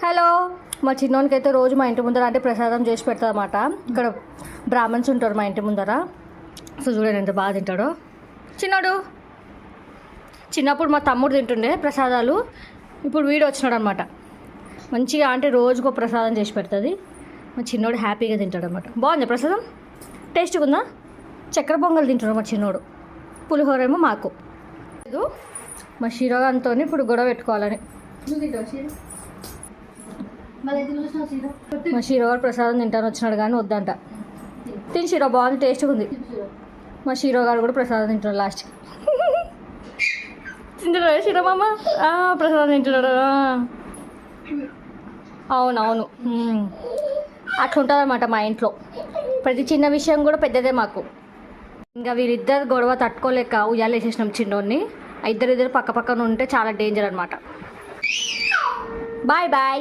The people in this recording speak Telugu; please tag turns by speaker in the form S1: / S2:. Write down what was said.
S1: హలో, మా చిన్నోనికి అయితే రోజు మా ఇంటి ముందర అంటే ప్రసాదం చేసి పెడతా అన్నమాట. ఇక్కడ బ్రాహ్మణ్స్ ఉంటారు మా ఇంటి ముందర. సో చూడండి ఎంత బాగా తింటాడో చిన్నోడు. చిన్నప్పుడు మా తమ్ముడు తింటుండే ప్రసాదాలు, ఇప్పుడు వీడు వచ్చినాడు అనమాట. మంచిగా అంటే రోజుకో ప్రసాదం చేసి పెడుతుంది. మా చిన్నోడు హ్యాపీగా తింటాడు అనమాట. బాగుంది ప్రసాదం, టేస్ట్గా ఉందా. చక్కెర పొంగల్ తింటాడు మా చిన్నోడు, పులిహోర ఏమో మాకు. మా శిరోగాంతో ఇప్పుడు గొడవ పెట్టుకోవాలని. మా శిరోగాడు ప్రసాదం తింటాను వచ్చినాడు కానీ వద్దంట. తిని శిరో బాగుంది, టేస్ట్గా ఉంది. మా శిరోగాడు కూడా ప్రసాదం తింటున్నాడు లాస్ట్కి. తింటున్నాడు శిరో మామ, ప్రసాదం తింటున్నాడు. అవునవును, అట్లా ఉంటుంది అన్నమాట మా ఇంట్లో. ప్రతి చిన్న విషయం కూడా పెద్దదే మాకు. ఇంకా వీళ్ళిద్దరు గొడవ తట్టుకోలేక ఉయ్యాలు వేసేసినాం చిన్నోడిని. ఇద్దరు పక్క పక్కన ఉంటే చాలా డేంజర్ అనమాట. Bye bye.